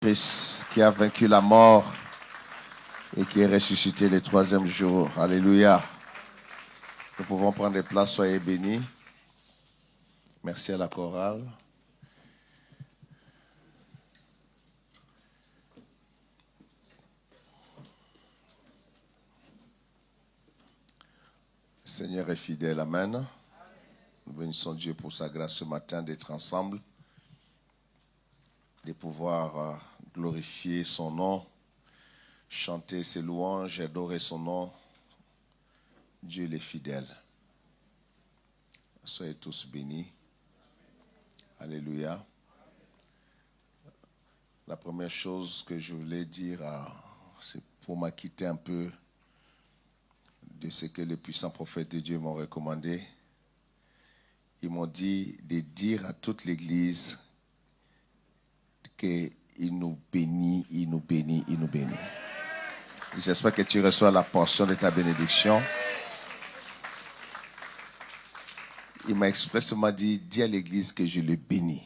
Christ qui a vaincu la mort et qui est ressuscité le troisième jour. Alléluia. Nous pouvons prendre des places, soyez bénis. Merci à la chorale. Le Seigneur est fidèle, amen. Nous bénissons Dieu pour sa grâce ce matin d'être ensemble, de pouvoir glorifier son nom, chanter ses louanges, adorer son nom. Dieu est fidèle. Soyez tous bénis. Alléluia. La première chose que je voulais dire, c'est pour m'acquitter un peu de ce que les puissants prophètes de Dieu m'ont recommandé. Ils m'ont dit de dire à toute l'Église qu'il nous bénit, il nous bénit, il nous bénit. J'espère que tu reçois la portion de ta bénédiction. Il m'a expressément dit, dis à l'Église que je le bénis.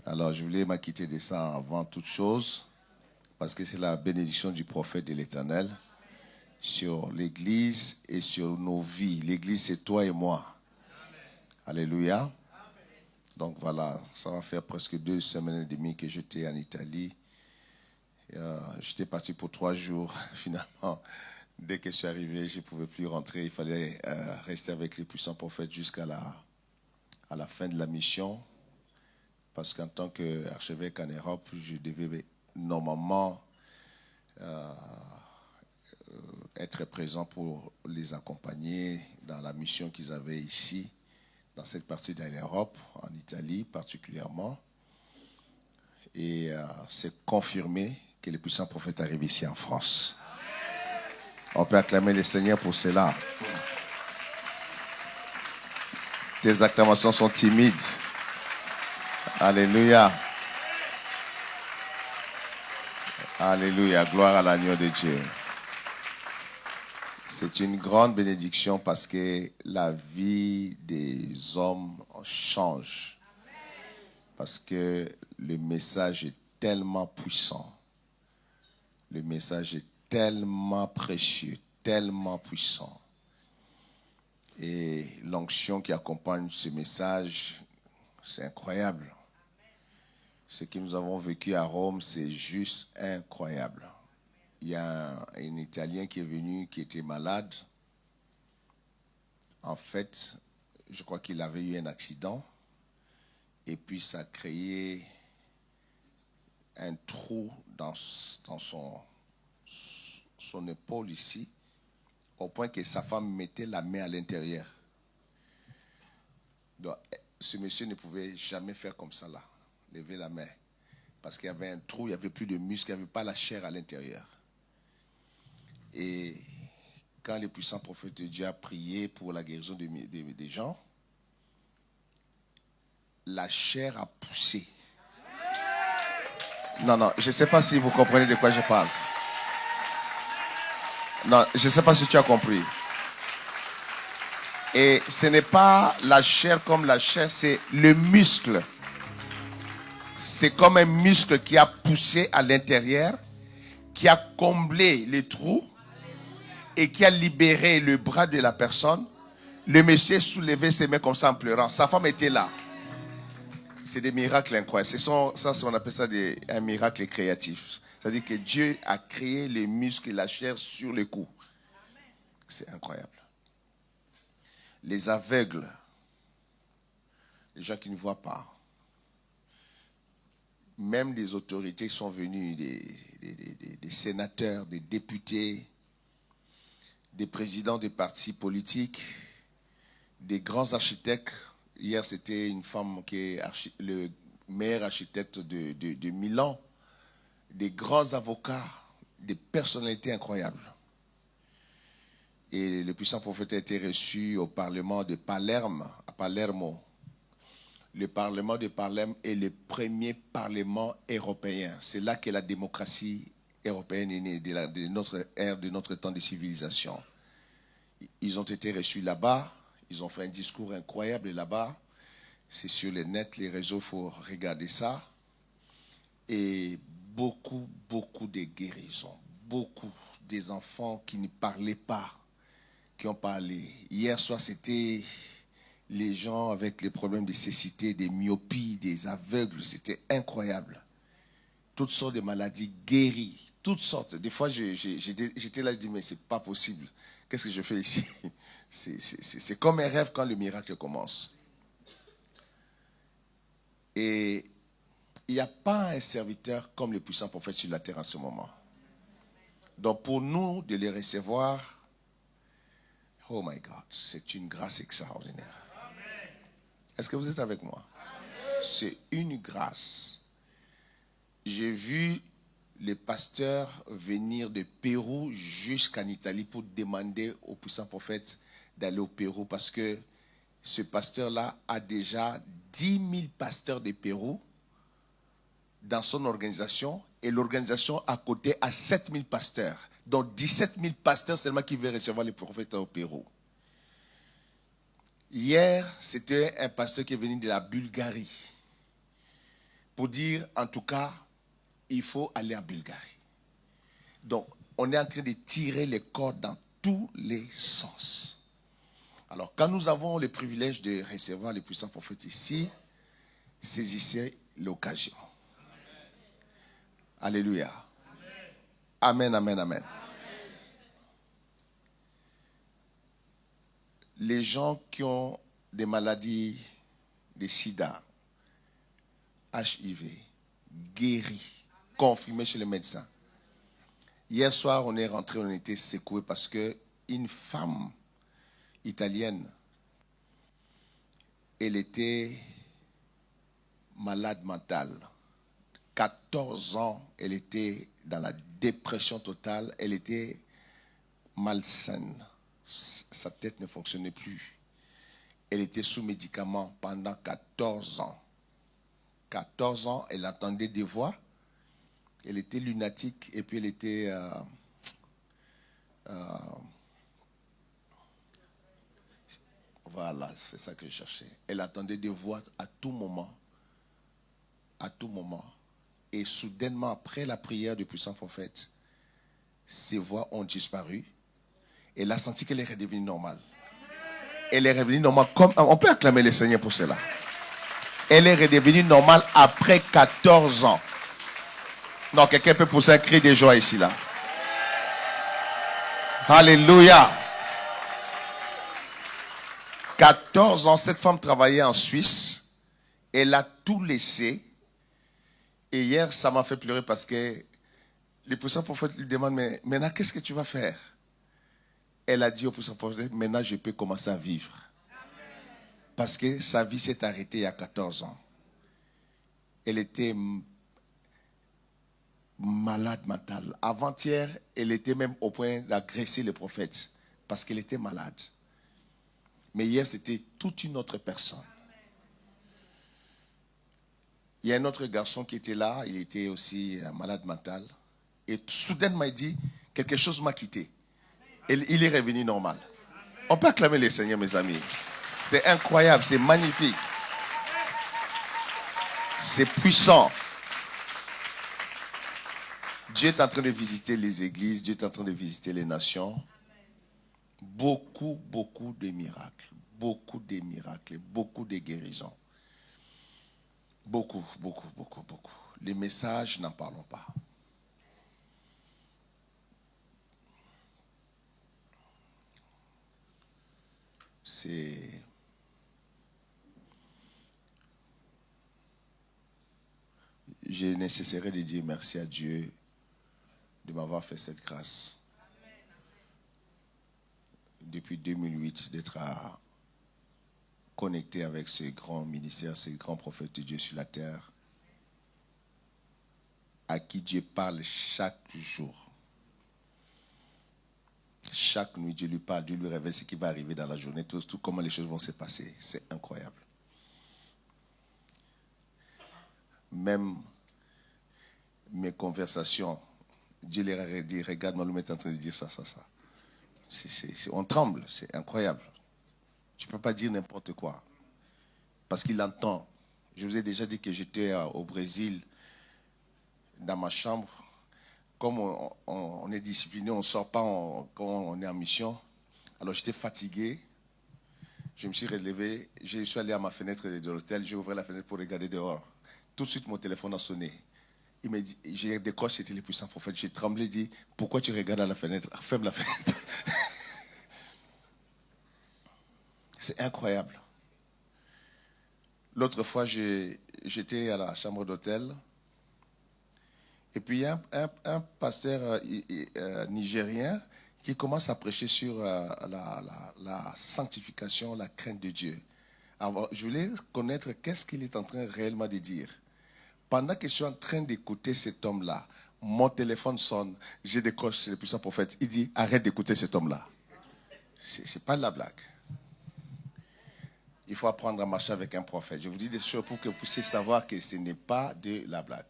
Alors je voulais m'acquitter de ça avant toute chose, parce que c'est la bénédiction du prophète de l'Éternel sur l'Église et sur nos vies. L'Église, c'est toi et moi. Alléluia. Donc voilà, ça va faire presque 2 semaines et demie que j'étais en Italie. J'étais parti pour 3 jours. Finalement, dès que je suis arrivé, je ne pouvais plus rentrer. Il fallait rester avec les puissants prophètes jusqu'à la fin de la mission. Parce qu'en tant qu'archevêque en Europe, je devais normalement être présent pour les accompagner dans la mission qu'ils avaient ici, dans cette partie de l'Europe, en Italie particulièrement. Et c'est confirmé que le puissant prophète arrive ici en France. On peut acclamer le Seigneur pour cela. Tes acclamations sont timides. Alléluia. Alléluia. Gloire à l'agneau de Dieu. C'est une grande bénédiction parce que la vie des hommes change. Parce que le message est tellement puissant. Le message est tellement précieux, tellement puissant. Et l'onction qui accompagne ce message, c'est incroyable. Ce que nous avons vécu à Rome, c'est juste incroyable. Il y a un Italien qui est venu, qui était malade. En fait, je crois qu'il avait eu un accident. Et puis, ça a créé un trou dans son épaule ici, au point que sa femme mettait la main à l'intérieur. Donc, ce monsieur ne pouvait jamais faire comme ça là, lever la main. Parce qu'il y avait un trou, il n'y avait plus de muscles, il n'y avait pas la chair à l'intérieur. Et quand le puissant prophète de Dieu a prié pour la guérison des gens, la chair a poussé. Non, je ne sais pas si vous comprenez de quoi je parle. Non, je ne sais pas si tu as compris. Et ce n'est pas la chair comme la chair, c'est le muscle. C'est comme un muscle qui a poussé à l'intérieur, qui a comblé les trous et qui a libéré le bras de la personne. Le monsieur soulevait ses mains comme ça en pleurant. Sa femme était là. C'est des miracles incroyables. Ça, on appelle ça un miracle créatif. C'est-à-dire que Dieu a créé les muscles et la chair sur le cou. C'est incroyable. Les aveugles, les gens qui ne voient pas, même des autorités sont venues, des sénateurs, des députés, des présidents des partis politiques, des grands architectes. Hier, c'était une femme qui est le meilleur architecte de Milan, des grands avocats, des personnalités incroyables. Et le puissant prophète a été reçu au Parlement de Palerme, à Palermo. Le Parlement de Palerme est le premier Parlement européen. C'est là que la démocratie européenne est née, de notre ère, de notre temps de civilisation. Ils ont été reçus là-bas. Ils ont fait un discours incroyable là-bas. C'est sur le net, les réseaux, il faut regarder ça. Et beaucoup de guérisons. Beaucoup des enfants qui ne parlaient pas, qui ont parlé. Hier soir, c'était les gens avec les problèmes de cécité, des myopies, des aveugles. C'était incroyable. Toutes sortes de maladies guéries. Toutes sortes. Des fois, j'étais là, je dis, mais c'est pas possible. Qu'est-ce que je fais ici? C'est comme un rêve quand le miracle commence. Et il n'y a pas un serviteur comme le puissant prophète sur la terre en ce moment. Donc pour nous de les recevoir, oh my God, c'est une grâce extraordinaire. Est-ce que vous êtes avec moi? C'est une grâce. J'ai vu les pasteurs venir de Pérou jusqu'en Italie pour demander au puissant prophète d'aller au Pérou parce que ce pasteur-là a déjà 10 000 pasteurs de Pérou dans son organisation et l'organisation à côté a 7 000 pasteurs. Donc 17 000 pasteurs seulement qui veulent recevoir les prophètes au Pérou. Hier, c'était un pasteur qui est venu de la Bulgarie pour dire, en tout cas, il faut aller en Bulgarie. Donc, on est en train de tirer les cordes dans tous les sens. Alors, quand nous avons le privilège de recevoir les puissants prophètes ici, saisissez l'occasion. Alléluia. Amen, amen, amen. Les gens qui ont des maladies de sida, HIV, guéris, confirmés chez le médecin. Hier soir, on est rentré, on était secoué parce que une femme italienne, elle était malade mentale. 14 ans, elle était dans la dépression totale, elle était malsaine. Sa tête ne fonctionnait plus. Elle était sous médicaments pendant 14 ans. 14 ans, elle entendait des voix. Elle était lunatique et puis elle était... voilà, c'est ça que je cherchais. Elle entendait des voix à tout moment. À tout moment. Et soudainement, après la prière du puissant prophète, ces voix ont disparu. Elle a senti qu'elle est redevenue normale. Elle est redevenue normale comme... On peut acclamer le Seigneur pour cela. Elle est redevenue normale après 14 ans. Non, quelqu'un peut pousser un cri de joie ici, là. Alléluia. 14 ans, cette femme travaillait en Suisse. Elle a tout laissé. Et hier, ça m'a fait pleurer parce que le puissant prophète lui demande, mais maintenant, qu'est-ce que tu vas faire? Elle a dit au puissant prophète, maintenant, je peux commencer à vivre. Parce que sa vie s'est arrêtée il y a 14 ans. Elle était malade mentale. Avant-hier, elle était même au point d'agresser le prophète parce qu'elle était malade. Mais hier, c'était toute une autre personne. Il y a un autre garçon qui était là, il était aussi malade mental. Et soudainement, il dit, quelque chose m'a quitté. Et il est revenu normal. On peut acclamer le Seigneur, mes amis. C'est incroyable, c'est magnifique. C'est puissant. Dieu est en train de visiter les églises, Dieu est en train de visiter les nations. Beaucoup de miracles. Beaucoup de miracles, beaucoup de guérisons. Beaucoup. Les messages, n'en parlons pas. Je ne cesserai de dire merci à Dieu de m'avoir fait cette grâce. Depuis 2008, d'être connecté avec ces grands ministères, ces grands prophètes de Dieu sur la terre, à qui Dieu parle chaque jour. Chaque nuit, Dieu lui parle, Dieu lui révèle ce qui va arriver dans la journée, tout comment les choses vont se passer. C'est incroyable. Même mes conversations, Dieu les dit, regarde, Maloum est en train de dire ça. On tremble, c'est incroyable. Tu ne peux pas dire n'importe quoi. Parce qu'il entend. Je vous ai déjà dit que j'étais au Brésil dans ma chambre. Comme on est discipliné, on ne sort pas quand on est en mission. Alors j'étais fatigué. Je me suis relevé. Je suis allé à ma fenêtre de l'hôtel. J'ai ouvert la fenêtre pour regarder dehors. Tout de suite, mon téléphone a sonné. Il m'a dit, j'ai décroché, c'était le puissant prophète. J'ai tremblé, dit, pourquoi tu regardes à la fenêtre? Ferme la fenêtre. C'est incroyable. L'autre fois, j'étais à la chambre d'hôtel. Et puis, il y a un pasteur nigérien qui commence à prêcher sur la sanctification, la crainte de Dieu. Alors, je voulais connaître qu'est-ce qu'il est en train réellement de dire. Pendant que je suis en train d'écouter cet homme-là, mon téléphone sonne, je décroche, c'est le puissant prophète. Il dit, arrête d'écouter cet homme-là. C'est pas de la blague. Il faut apprendre à marcher avec un prophète. Je vous dis des choses pour que vous puissiez savoir que ce n'est pas de la blague.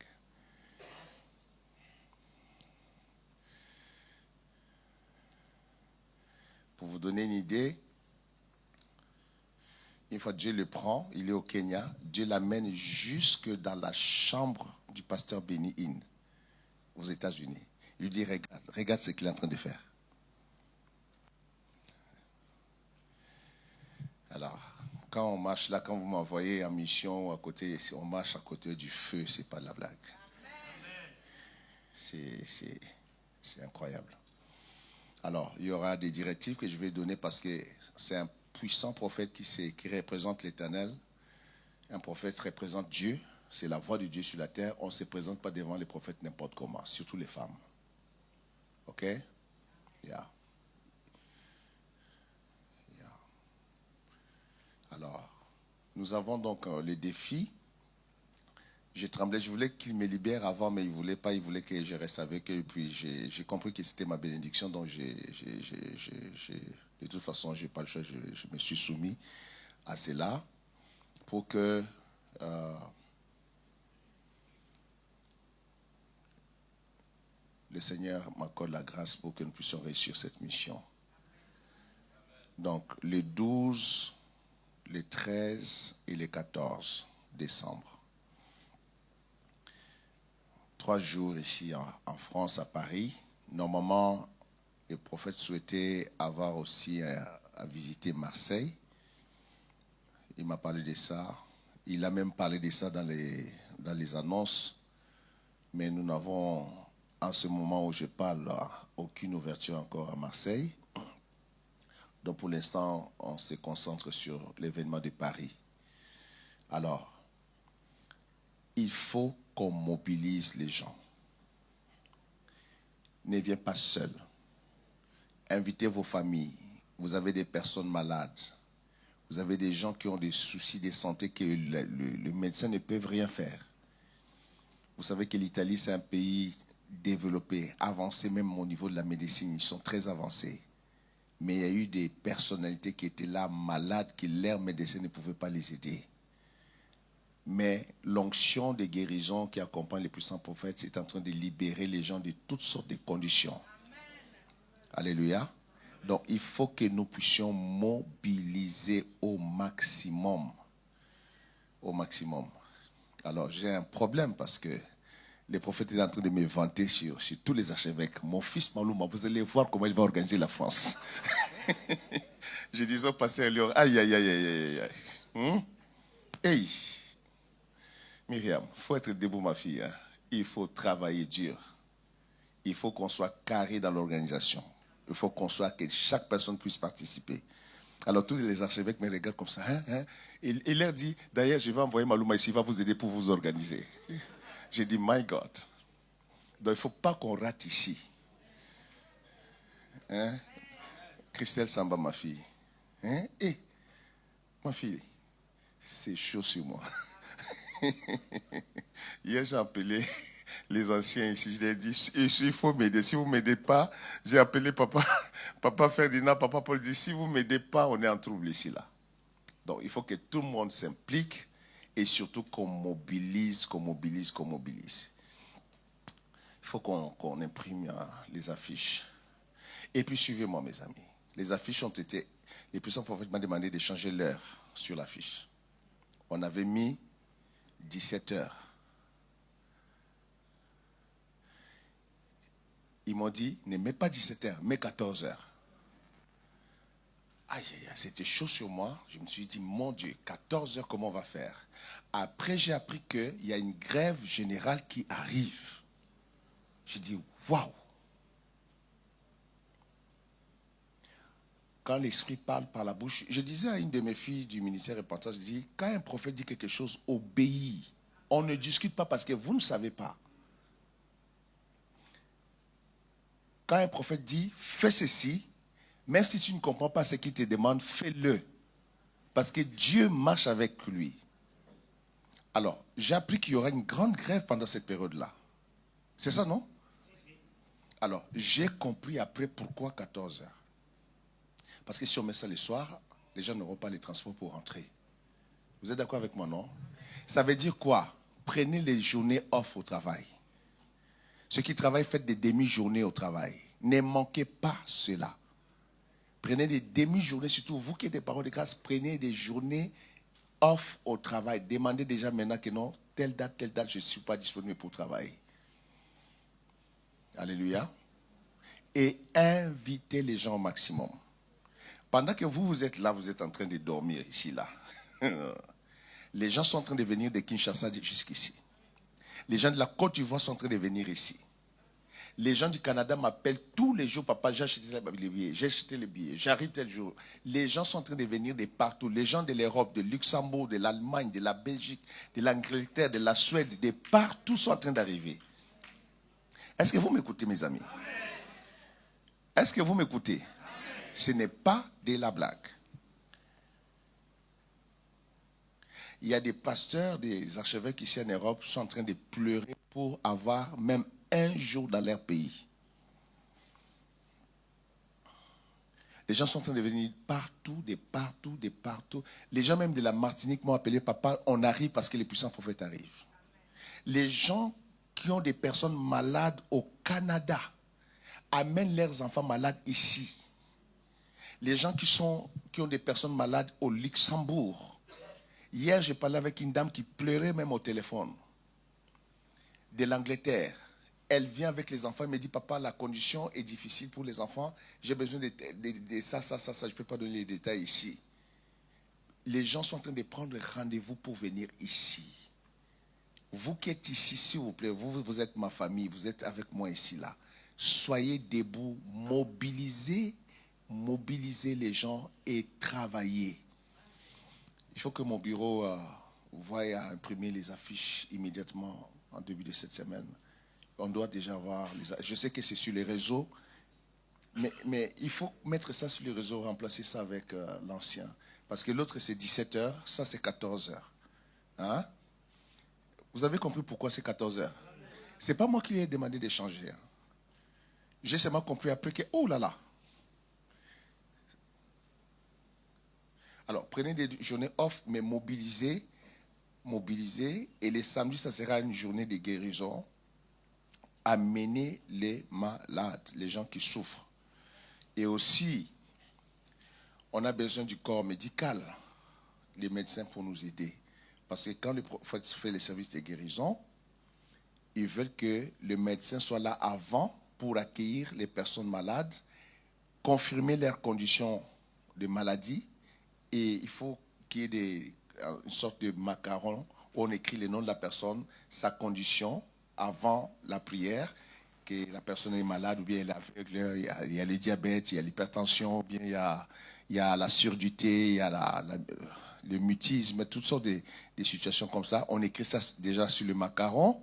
Pour vous donner une idée, une fois Dieu le prend, il est au Kenya, Dieu l'amène jusque dans la chambre du pasteur Benny Hinn, aux États-Unis. Il lui dit, regarde ce qu'il est en train de faire. Alors, quand on marche là, quand vous m'envoyez en mission à côté, on marche à côté du feu, c'est pas de la blague. C'est incroyable. Alors, il y aura des directives que je vais donner parce que c'est un puissant prophète qui représente l'Éternel. Un prophète représente Dieu. C'est la voix de Dieu sur la terre. On ne se présente pas devant les prophètes n'importe comment, surtout les femmes. OK? Yeah. Alors, nous avons donc les défis. Je tremblais, je voulais qu'il me libère avant, mais il ne voulait pas, il voulait que je reste avec eux. Et puis j'ai compris que c'était ma bénédiction, donc de toute façon, je n'ai pas le choix, je me suis soumis à cela pour que le Seigneur m'accorde la grâce pour que nous puissions réussir cette mission. Donc, les 12, les 13 et les 14 décembre. 3 jours ici en France, à Paris. Normalement, le prophète souhaitait avoir aussi à visiter Marseille. Il m'a parlé de ça. Il a même parlé de ça dans les annonces. Mais nous n'avons, en ce moment où je parle, aucune ouverture encore à Marseille. Donc pour l'instant, on se concentre sur l'événement de Paris. Alors, il faut qu'on mobilise les gens. Ne viens pas seul. Invitez vos familles. Vous avez des personnes malades. Vous avez des gens qui ont des soucis de santé que le médecin ne peut rien faire. Vous savez que l'Italie, c'est un pays développé, avancé même au niveau de la médecine. Ils sont très avancés. Mais il y a eu des personnalités qui étaient là, malades, que leur médecin ne pouvait pas les aider. Mais l'onction de guérison qui accompagne les puissants prophètes, c'est en train de libérer les gens de toutes sortes de conditions. Amen. Alléluia. Donc, il faut que nous puissions mobiliser au maximum. Au maximum. Alors, j'ai un problème parce que les prophètes sont en train de me vanter sur tous les archevêques. Mon fils Malouma, vous allez voir comment il va organiser la France. Je disais au pasteur Léon, aïe, aïe, aïe, aïe, aïe. Hey, Myriam, il faut être debout, ma fille. Hein. Il faut travailler dur. Il faut qu'on soit carré dans l'organisation. Il faut qu'on soit, que chaque personne puisse participer. Alors tous les archevêques me regardent comme ça. Hein? Il leur dit, d'ailleurs, je vais envoyer Malouma ici, il va vous aider pour vous organiser. J'ai dit, my God. Donc il ne faut pas qu'on rate ici. Hein? Christelle Samba, ma fille. Hein? Et, ma fille, c'est chaud sur moi. Hier, j'ai appelé les anciens ici. Je leur ai dit, il faut m'aider. Si vous ne m'aidez pas, j'ai appelé papa Ferdinand, papa Paul dit, si vous ne m'aidez pas, on est en trouble ici, là. Donc, il faut que tout le monde s'implique et surtout qu'on mobilise. Il faut qu'on imprime les affiches. Et puis, suivez-moi, mes amis. Les affiches ont été... Les puissants prophètes m'ont demandé de changer l'heure sur l'affiche. On avait mis 17 heures. m'ont dit, ne mets pas 17h, mets 14h. Aïe, aïe, aïe, c'était chaud sur moi. Je me suis dit, mon Dieu, 14h, comment on va faire? Après, j'ai appris qu'il y a une grève générale qui arrive. J'ai dit, waouh! Quand l'esprit parle par la bouche, je disais à une de mes filles du ministère Repentance, je dis, quand un prophète dit quelque chose, obéis. On ne discute pas parce que vous ne savez pas. Quand un prophète dit, fais ceci, même si tu ne comprends pas ce qu'il te demande, fais-le. Parce que Dieu marche avec lui. Alors, j'ai appris qu'il y aura une grande grève pendant cette période-là. C'est ça, non? Alors, j'ai compris après pourquoi 14 heures. Parce que si on met ça le soir, les gens n'auront pas les transports pour rentrer. Vous êtes d'accord avec moi, non? Ça veut dire quoi? Prenez les journées off au travail. Ceux qui travaillent, faites des demi-journées au travail. Ne manquez pas cela. Prenez des demi-journées, surtout vous qui êtes des parents de grâce, prenez des journées off au travail. Demandez déjà maintenant que non, telle date, je ne suis pas disponible pour travailler. Alléluia. Et invitez les gens au maximum. Pendant que vous êtes là, vous êtes en train de dormir ici, là. Les gens sont en train de venir de Kinshasa jusqu'ici. Les gens de la Côte d'Ivoire sont en train de venir ici. Les gens du Canada m'appellent tous les jours, papa, j'ai acheté les billets, j'arrive tel jour. Les gens sont en train de venir de partout. Les gens de l'Europe, de Luxembourg, de l'Allemagne, de la Belgique, de l'Angleterre, de la Suède, de partout sont en train d'arriver. Est-ce que vous m'écoutez, mes amis? Est-ce que vous m'écoutez? Ce n'est pas de la blague. Il y a des pasteurs, des archevêques ici en Europe qui sont en train de pleurer pour avoir même un jour dans leur pays. Les gens sont en train de venir partout, de partout, de partout. Les gens même de la Martinique m'ont appelé, papa, on arrive parce que les puissants prophètes arrivent. Les gens qui ont des personnes malades au Canada amènent leurs enfants malades ici. Les gens qui ont des personnes malades au Luxembourg. Hier, j'ai parlé avec une dame qui pleurait même au téléphone. De l'Angleterre. Elle vient avec les enfants, elle me dit, papa, la condition est difficile pour les enfants. J'ai besoin de ça. Je ne peux pas donner les détails ici. Les gens sont en train de prendre rendez-vous pour venir ici. Vous qui êtes ici, s'il vous plaît, vous êtes ma famille, vous êtes avec moi ici, là. Soyez debout, mobilisez les gens et travaillez. Il faut que mon bureau voie à imprimer les affiches immédiatement en début de cette semaine. On doit déjà avoir les... Je sais que c'est sur les réseaux, mais il faut mettre ça sur les réseaux, remplacer ça avec l'ancien. Parce que l'autre, c'est 17h, ça, c'est 14h. Hein? Vous avez compris pourquoi c'est 14h? Ce n'est pas moi qui lui ai demandé de changer. Hein. J'ai seulement compris après que, oh là là. Alors, prenez des journées off, mais mobilisez. Et les samedis, ça sera une journée de guérison. Amenez les malades, les gens qui souffrent. Et aussi, on a besoin du corps médical, les médecins pour nous aider. Parce que quand le prophète fait les services de guérison, ils veulent que le médecin soit là avant pour accueillir les personnes malades, confirmer leurs conditions de maladie. Et il faut qu'il y ait une sorte de macaron où on écrit le nom de la personne, sa condition avant la prière, que la personne est malade ou bien elle est aveugle, il y a le diabète, il y a l'hypertension, ou bien il y a la surdité, il y a le mutisme, toutes sortes de situations comme ça. On écrit ça déjà sur le macaron.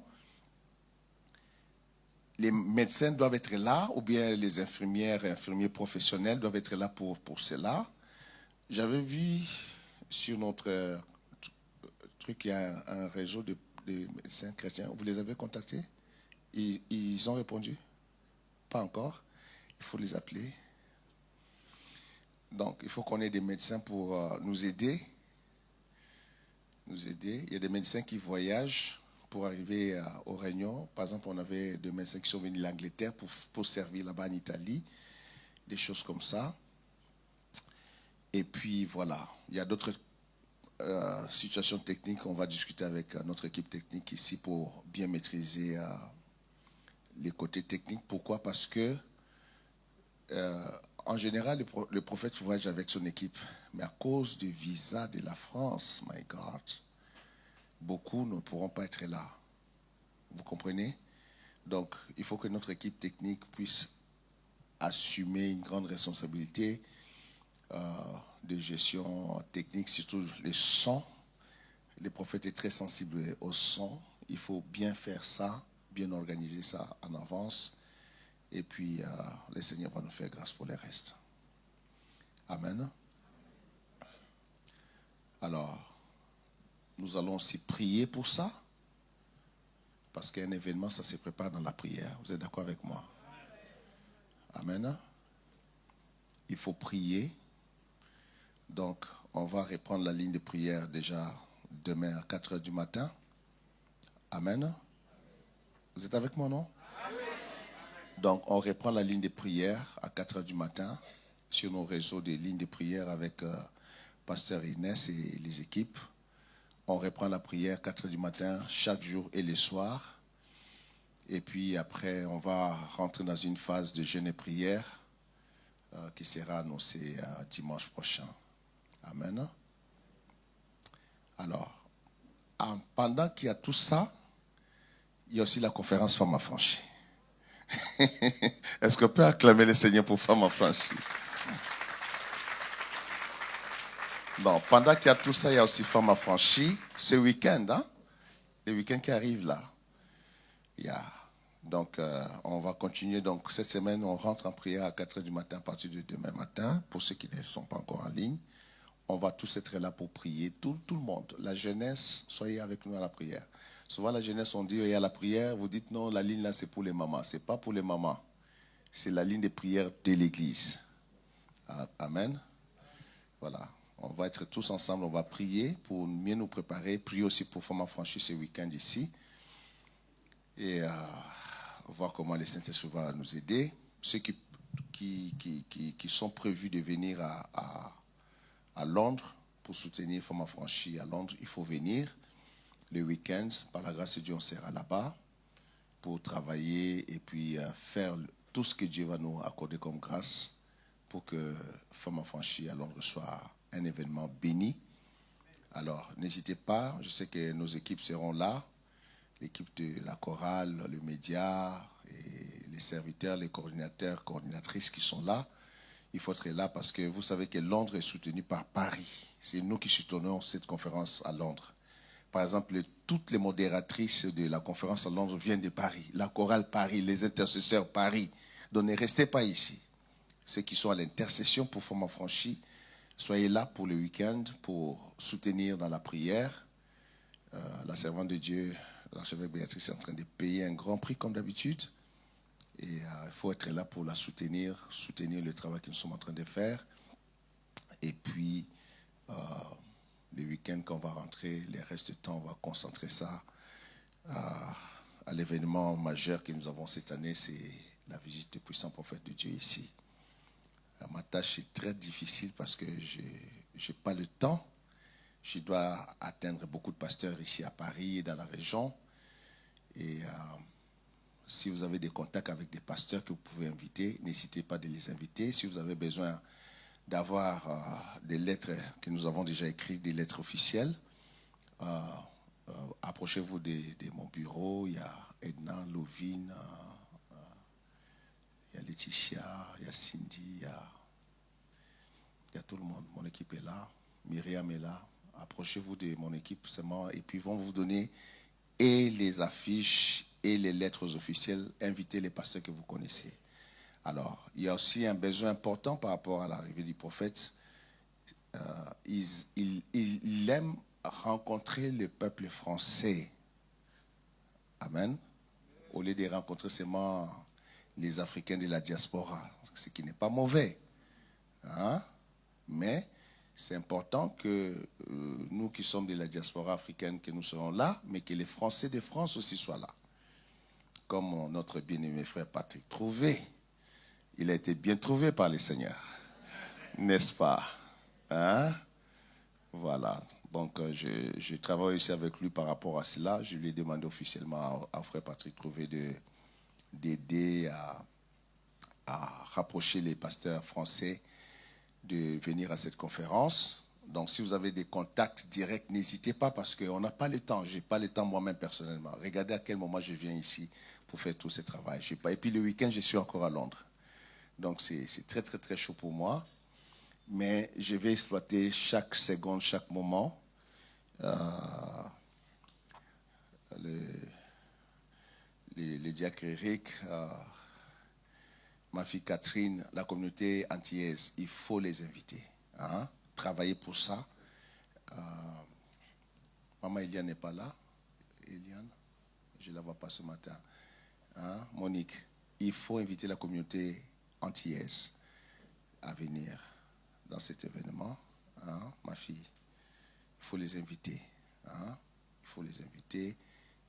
Les médecins doivent être là, ou bien les infirmières et infirmiers professionnels doivent être là pour cela. J'avais vu sur notre truc, il y a un réseau de médecins chrétiens. Vous les avez contactés? Ils ont répondu? Pas encore. Il faut les appeler. Donc, il faut qu'on ait des médecins pour nous aider. Il y a des médecins qui voyagent pour arriver aux réunions. Par exemple, on avait des médecins qui sont venus de l'Angleterre pour servir là-bas en Italie. Des choses comme ça. Et puis, voilà. Il y a d'autres situations techniques. On va discuter avec notre équipe technique ici pour bien maîtriser les côtés techniques. Pourquoi? Parce que, en général, le prophète voyage avec son équipe. Mais à cause du visa de la France, my God, beaucoup ne pourront pas être là. Vous comprenez? Donc, il faut que notre équipe technique puisse assumer une grande responsabilité de gestion technique, surtout les sons. Le prophète est très sensible au son. Il faut bien faire ça, bien organiser ça en avance. Et puis, le Seigneur va nous faire grâce pour le reste. Amen. Alors, nous allons aussi prier pour ça. Parce qu'un événement, ça se prépare dans la prière. Vous êtes d'accord avec moi? Amen. Il faut prier. Donc, on va reprendre la ligne de prière déjà demain à 4 heures du matin. Amen. Vous êtes avec moi, non? Amen. Donc, on reprend la ligne de prière à 4 heures du matin sur nos réseaux de lignes de prière avec Pasteur Inès et les équipes. On reprend la prière 4 heures du matin chaque jour et le soir. Et puis après, on va rentrer dans une phase de jeûne et prière qui sera annoncée dimanche prochain. Amen. Alors, pendant qu'il y a tout ça, il y a aussi la conférence Femmes Affranchies. Est-ce qu'on peut acclamer le Seigneur pour Femmes Affranchies? Bon, pendant qu'il y a tout ça, il y a aussi Femmes Affranchies. Ce week-end, hein? Le week-end qui arrive là. Donc, on va continuer. Donc, cette semaine, on rentre en prière à 4 heures du matin à partir de demain matin. Pour ceux qui ne sont pas encore en ligne, on va tous être là pour prier. Tout le monde. La jeunesse, soyez avec nous à la prière. Souvent, la jeunesse, on dit, il y a la prière. Vous dites, non, la ligne là, c'est pour les mamans. Ce n'est pas pour les mamans. C'est la ligne de prière de l'église. Amen. Voilà. On va être tous ensemble. On va prier pour mieux nous préparer. Prier aussi pour Femmes Affranchies ce week-end ici. Et voir comment le Saint-Esprit va nous aider. Ceux qui sont prévus de venir à Londres pour soutenir Femmes Affranchies à Londres, il faut venir le week-end. Par la grâce de Dieu, on sera là-bas pour travailler et puis faire tout ce que Dieu va nous accorder comme grâce pour que Femmes Affranchies à Londres soit un événement béni. Alors, n'hésitez pas. Je sais que nos équipes seront là. L'équipe de la chorale, le média, et les serviteurs, les coordinateurs, coordinatrices qui sont là. Il faut être là parce que vous savez que Londres est soutenu par Paris. C'est nous qui soutenons cette conférence à Londres. Par exemple, toutes les modératrices de la conférence à Londres viennent de Paris. La chorale Paris, les intercesseurs Paris. Donc ne restez pas ici. Ceux qui sont à l'intercession pour Femmes Affranchies, soyez là pour le week-end pour soutenir dans la prière. La servante de Dieu, l'archevêque Béatrice, est en train de payer un grand prix comme d'habitude. Et il faut être là pour la soutenir le travail que nous sommes en train de faire. Et puis, le week-end, quand on va rentrer, les restes du temps, on va concentrer ça à l'événement majeur que nous avons cette année, c'est la visite du puissant prophète de Dieu ici. Ma tâche est très difficile parce que je n'ai pas le temps. Je dois atteindre beaucoup de pasteurs ici à Paris et dans la région. Et si vous avez des contacts avec des pasteurs que vous pouvez inviter, n'hésitez pas de les inviter. Si vous avez besoin d'avoir des lettres que nous avons déjà écrites, des lettres officielles, approchez-vous de mon bureau. Il y a Edna, Lovine, il y a Laetitia, il y a Cindy, il y a tout le monde. Mon équipe est là, Myriam est là. Approchez-vous de mon équipe seulement et puis ils vont vous donner et les affiches et les lettres officielles. Invitez les pasteurs que vous connaissez. Alors, il y a aussi un besoin important par rapport à l'arrivée du prophète. Il aime rencontrer le peuple français. Amen. Au lieu de rencontrer seulement les Africains de la diaspora, ce qui n'est pas mauvais. Hein? Mais c'est important que nous qui sommes de la diaspora africaine, que nous serons là, mais que les Français de France aussi soient là. Comme notre bien-aimé frère Patrick Trouvé. Il a été bien trouvé par le Seigneur. N'est-ce pas? Hein? Voilà. Donc, je travaille aussi avec lui par rapport à cela. Je lui ai demandé officiellement à frère Patrick Trouvé d'aider à rapprocher les pasteurs français de venir à cette conférence. Donc, si vous avez des contacts directs, n'hésitez pas parce qu'on n'a pas le temps. Je n'ai pas le temps moi-même personnellement. Regardez à quel moment je viens ici pour faire tout ce travail. Je sais pas. Et puis le week-end, je suis encore à Londres. Donc, c'est très, très, très chaud pour moi. Mais je vais exploiter chaque seconde, chaque moment. Le diacre Eric, ma fille Catherine, la communauté antillaise, il faut les inviter. Hein? Travailler pour ça. Maman Eliane n'est pas là. Eliane, je ne la vois pas ce matin. Hein? Monique, il faut inviter la communauté antillaise à venir dans cet événement. Hein? Ma fille, il faut les inviter. Hein? Il faut les inviter,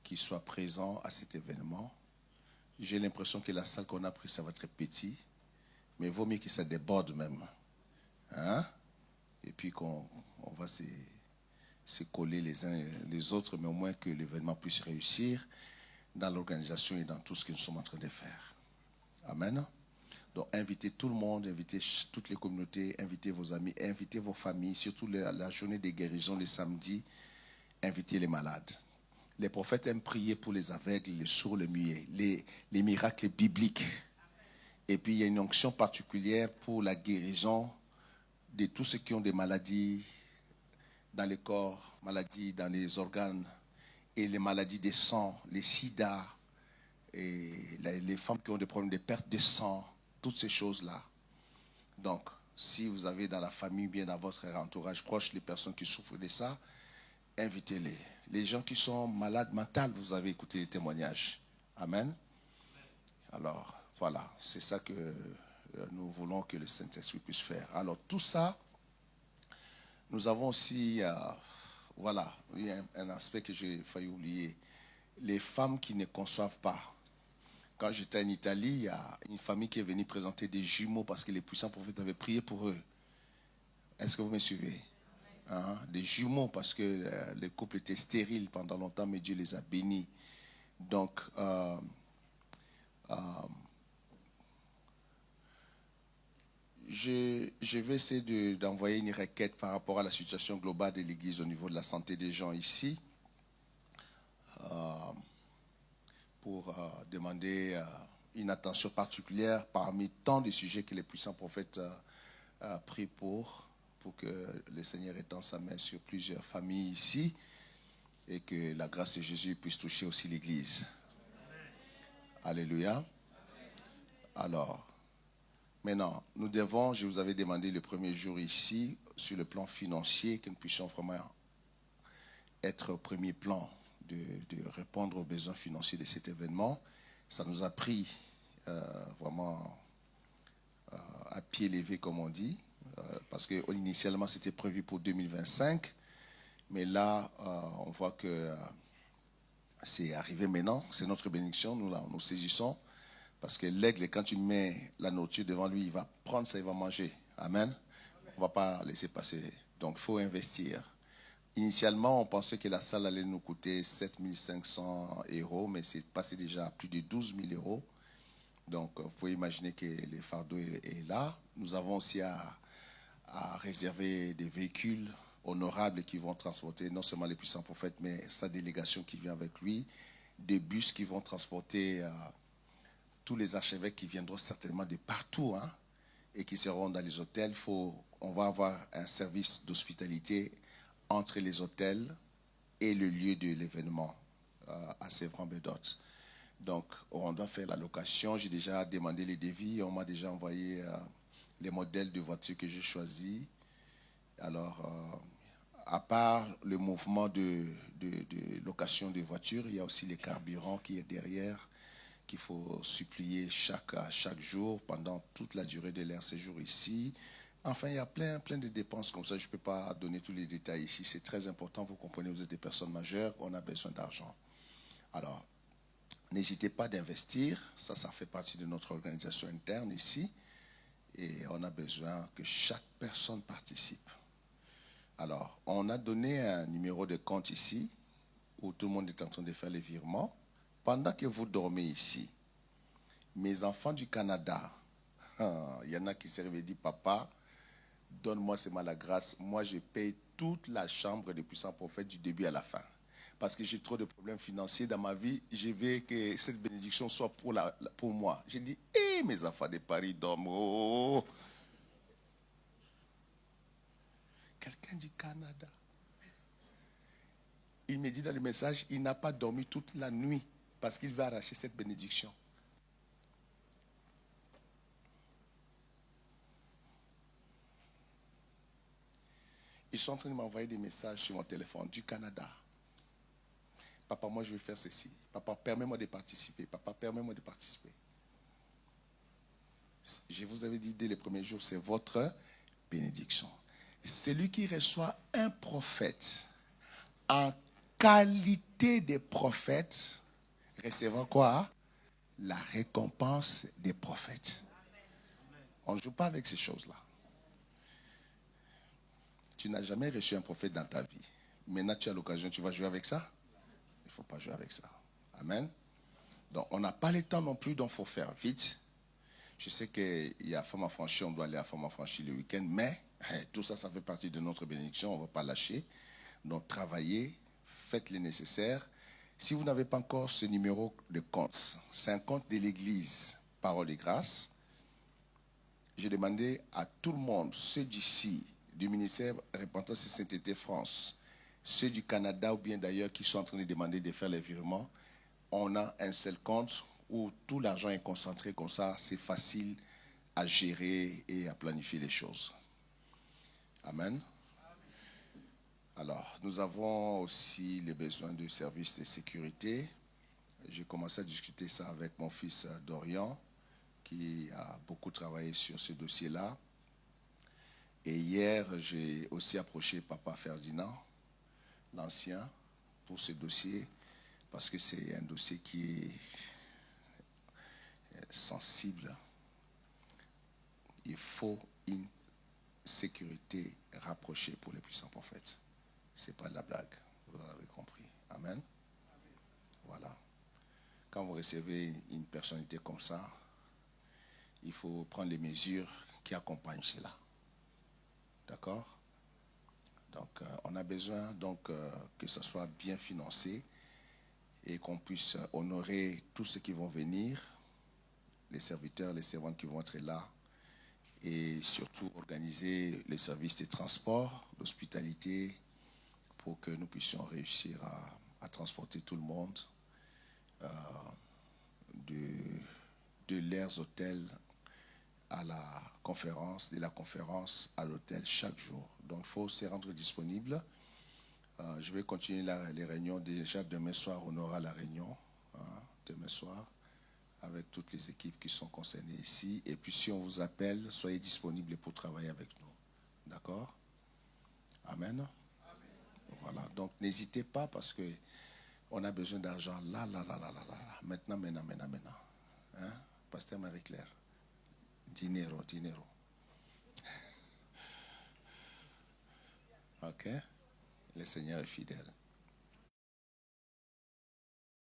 qu'ils soient présents à cet événement. J'ai l'impression que la salle qu'on a prise, ça va être petit, mais il vaut mieux que ça déborde même. Hein? Et puis qu'on va se coller les uns les autres, mais au moins que l'événement puisse réussir dans l'organisation et dans tout ce que nous sommes en train de faire. Amen. Donc, invitez tout le monde, invitez toutes les communautés, invitez vos amis, invitez vos familles, surtout la journée des guérisons, le samedi, invitez les malades. Les prophètes aiment prier pour les aveugles, les sourds, les muets, les miracles bibliques. Et puis, il y a une onction particulière pour la guérison de tous ceux qui ont des maladies dans le corps, maladies dans les organes, et les maladies des sangs, les sida, et les femmes qui ont des problèmes de perte de sang, toutes ces choses-là. Donc, si vous avez dans la famille, bien dans votre entourage proche, les personnes qui souffrent de ça, invitez-les. Les gens qui sont malades mentales, vous avez écouté les témoignages. Amen. Alors, voilà, c'est ça que nous voulons que le Saint-Esprit puisse faire. Alors, tout ça, nous avons aussi, voilà, il y a un aspect que j'ai failli oublier. Les femmes qui ne conçoivent pas. Quand j'étais en Italie, il y a une famille qui est venue présenter des jumeaux parce que les puissants prophètes avaient prié pour eux. Est-ce que vous me suivez? Hein? Des jumeaux parce que le couple était stérile pendant longtemps, mais Dieu les a bénis. Donc, je vais essayer d'envoyer une requête par rapport à la situation globale de l'Église au niveau de la santé des gens ici, pour demander une attention particulière parmi tant de sujets que les puissants prophètes prient pour que le Seigneur étende sa main sur plusieurs familles ici et que la grâce de Jésus puisse toucher aussi l'Église. Alléluia. Alors, maintenant, nous devons, je vous avais demandé le premier jour ici, sur le plan financier, que nous puissions vraiment être au premier plan de répondre aux besoins financiers de cet événement. Ça nous a pris vraiment à pied levé, comme on dit, parce que initialement c'était prévu pour 2025, mais là on voit que c'est arrivé maintenant, c'est notre bénédiction, nous saisissons, parce que l'aigle, quand tu mets la nourriture devant lui, il va prendre ça, il va manger. Amen. On ne va pas laisser passer. Donc il faut investir. Initialement, on pensait que la salle allait nous coûter 7 500 €, mais c'est passé déjà à plus de 12 000 €. Donc, vous pouvez imaginer que le fardeau est là. Nous avons aussi à réserver des véhicules honorables qui vont transporter non seulement les puissants prophètes, mais sa délégation qui vient avec lui, des bus qui vont transporter tous les archevêques qui viendront certainement de partout, hein, et qui seront dans les hôtels. On va avoir un service d'hospitalité entre les hôtels et le lieu de l'événement à Sévran-Bédot. Donc, on doit faire la location. J'ai déjà demandé les devis. On m'a déjà envoyé les modèles de voitures que j'ai choisis. Alors, à part le mouvement de location de voitures, il y a aussi le carburant qui est derrière, qu'il faut supplier chaque jour pendant toute la durée de leur séjour ici. Enfin, il y a plein de dépenses comme ça. Je ne peux pas donner tous les détails ici. C'est très important. Vous comprenez, vous êtes des personnes majeures. On a besoin d'argent. Alors, n'hésitez pas d'investir. Ça fait partie de notre organisation interne ici. Et on a besoin que chaque personne participe. Alors, on a donné un numéro de compte ici où tout le monde est en train de faire les virements. Pendant que vous dormez ici, Mes enfants du Canada, il y en a qui s'est réveillé et dit, papa, donne-moi seulement la grâce. Moi, je paye toute la chambre des puissants prophètes du début à la fin. Parce que j'ai trop de problèmes financiers dans ma vie. Je veux que cette bénédiction soit pour moi. J'ai dit, hé, mes enfants de Paris dorment. Oh. Quelqu'un du Canada. Il me dit dans le message, il n'a pas dormi toute la nuit parce qu'il veut arracher cette bénédiction. Ils sont en train de m'envoyer des messages sur mon téléphone du Canada. Papa, moi je veux faire ceci. Papa, permets-moi de participer. Papa, permets-moi de participer. Je vous avais dit dès les premiers jours, c'est votre bénédiction. Celui qui reçoit un prophète en qualité de prophète recevra quoi? La récompense des prophètes. On ne joue pas avec ces choses-là. Tu n'as jamais reçu un prophète dans ta vie. Maintenant, tu as l'occasion, tu vas jouer avec ça? Il ne faut pas jouer avec ça. Amen. Donc, on n'a pas le temps non plus, donc il faut faire vite. Je sais qu'il y a Femme Affranchie, on doit aller à Femme Affranchie le week-end, mais tout ça, ça fait partie de notre bénédiction, on ne va pas lâcher. Donc, travaillez, faites le nécessaire. Si vous n'avez pas encore ce numéro de compte, c'est un compte de l'Église, Parole et Grâce. J'ai demandé à tout le monde, ceux d'ici, du ministère Repentance et Sainteté France, ceux du Canada ou bien d'ailleurs qui sont en train de demander de faire les virements, on a un seul compte où tout l'argent est concentré comme ça, c'est facile à gérer et à planifier les choses. Amen. Alors, nous avons aussi les besoins de services de sécurité. J'ai commencé à discuter ça avec mon fils Dorian, qui a beaucoup travaillé sur ce dossier-là. Et hier, j'ai aussi approché Papa Ferdinand, l'ancien, pour ce dossier, parce que c'est un dossier qui est sensible. Il faut une sécurité rapprochée pour les puissants prophètes. Ce n'est pas de la blague, vous avez compris. Amen. Voilà. Quand vous recevez une personnalité comme ça, il faut prendre les mesures qui accompagnent cela. D'accord? Donc, on a besoin que ce soit bien financé et qu'on puisse honorer tous ceux qui vont venir, les serviteurs, les servantes qui vont être là, et surtout organiser les services de transport, d'hospitalité, pour que nous puissions réussir à transporter tout le monde de leurs hôtels à la conférence, de la conférence à l'hôtel chaque jour. Donc il faut se rendre disponible. Je vais continuer les réunions. Déjà demain soir, on aura la réunion, demain soir, avec toutes les équipes qui sont concernées ici. Et puis si on vous appelle, soyez disponibles pour travailler avec nous. D'accord? Amen. Voilà. Donc n'hésitez pas parce que on a besoin d'argent là. Maintenant. Hein? Pasteur Marie-Claire. Dinero. Ok? Le Seigneur est fidèle.